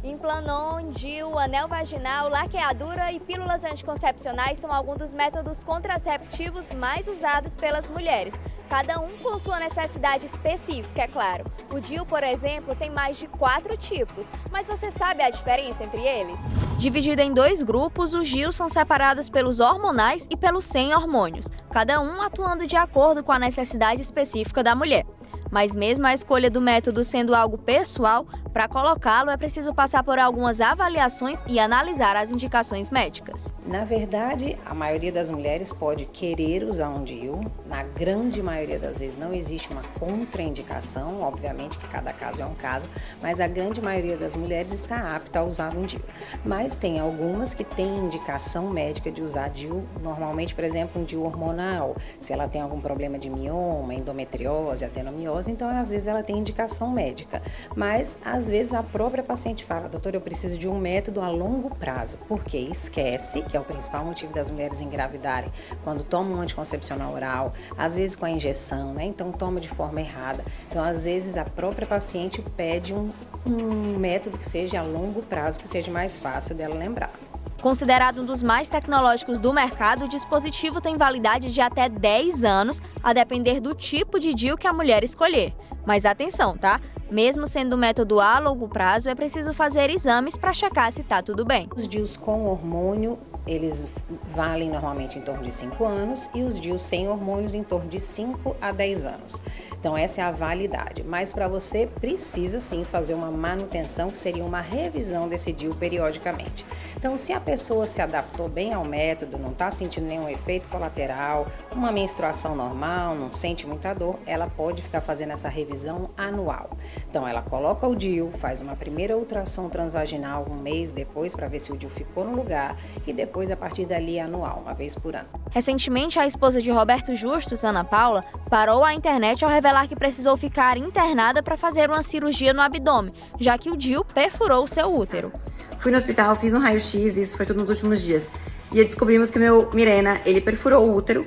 Implanon, DIU, anel vaginal, laqueadura e pílulas anticoncepcionais são alguns dos métodos contraceptivos mais usados pelas mulheres, cada um com sua necessidade específica, é claro. O DIU, por exemplo, tem mais de 4 tipos, mas você sabe a diferença entre eles? Dividido em 2 grupos, os DIUs são separados pelos hormonais e pelos sem hormônios, cada um atuando de acordo com a necessidade específica da mulher. Mas mesmo a escolha do método sendo algo pessoal, para colocá-lo é preciso passar por algumas avaliações e analisar as indicações médicas. Na verdade, a maioria das mulheres pode querer usar um DIU. Na grande maioria das vezes não existe uma contraindicação, obviamente que cada caso é um caso, mas a grande maioria das mulheres está apta a usar um DIU. Mas tem algumas que têm indicação médica de usar DIU, normalmente, por exemplo, um DIU hormonal, se ela tem algum problema de mioma, endometriose, adenomiose, então às vezes ela tem indicação médica, mas às vezes a própria paciente fala: doutor, eu preciso de um método a longo prazo, porque esquece, que é o principal motivo das mulheres engravidarem, quando tomam um anticoncepcional oral, às vezes com a injeção, né? Então toma de forma errada. Então às vezes a própria paciente pede um método que seja a longo prazo, que seja mais fácil dela lembrar. Considerado um dos mais tecnológicos do mercado, o dispositivo tem validade de até 10 anos, a depender do tipo de DIU que a mulher escolher. Mas atenção, tá? Mesmo sendo um método a longo prazo, é preciso fazer exames para checar se tá tudo bem. Os DIUs com hormônio, eles valem normalmente em torno de 5 anos e os DIUs sem hormônios em torno de 5 a 10 anos. Então essa é a validade, mas para você precisa sim fazer uma manutenção, que seria uma revisão desse DIU periodicamente. Então se a pessoa se adaptou bem ao método, não está sentindo nenhum efeito colateral, uma menstruação normal, não sente muita dor, ela pode ficar fazendo essa revisão anual. Então ela coloca o DIU, faz uma primeira ultrassom transvaginal um mês depois para ver se o DIU ficou no lugar e depois a partir dali anual, uma vez por ano. Recentemente, a esposa de Roberto Justus, Ana Paula, parou a internet ao revelar que precisou ficar internada para fazer uma cirurgia no abdômen, já que o DIU perfurou seu útero. Fui no hospital, fiz um raio-x, isso foi tudo nos últimos dias. E descobrimos que o meu Mirena, ele perfurou o útero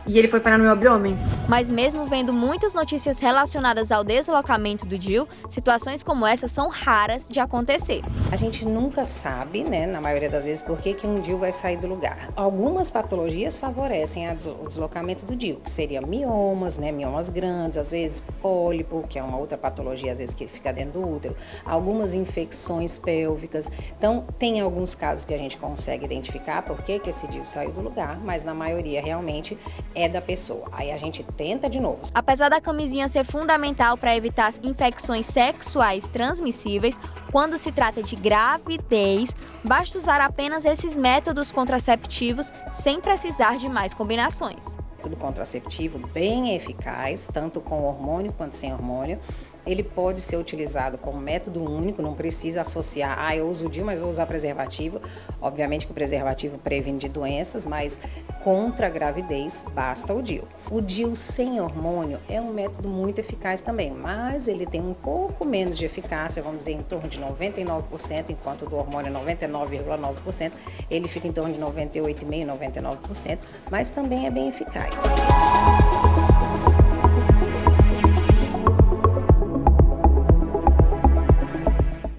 e ele foi parar no meu abdômen. Mas mesmo vendo muitas notícias relacionadas ao deslocamento do DIU, situações como essa são raras de acontecer. A gente nunca sabe, né, na maioria das vezes, por que um DIU vai sair do lugar. Algumas patologias favorecem o deslocamento do DIU, que seria miomas, né, miomas grandes, às vezes pólipo, que é uma outra patologia, às vezes que fica dentro do útero, algumas infecções pélvicas. Então, tem alguns casos que a gente consegue identificar por que esse DIU saiu do lugar, mas na maioria realmente é da pessoa. Aí a gente tenta de novo. Apesar da camisinha ser fundamental para evitar infecções sexuais transmissíveis, quando se trata de gravidez, basta usar apenas esses métodos contraceptivos sem precisar de mais combinações. Método contraceptivo bem eficaz, tanto com hormônio quanto sem hormônio. Ele pode ser utilizado como método único, não precisa associar, eu uso o DIU, mas vou usar preservativo. Obviamente que o preservativo previne de doenças, mas contra a gravidez basta o DIU. O DIU sem hormônio é um método muito eficaz também, mas ele tem um pouco menos de eficácia, vamos dizer em torno de 99%, enquanto o do hormônio é 99,9%, ele fica em torno de 98,5%, 99%, mas também é bem eficaz.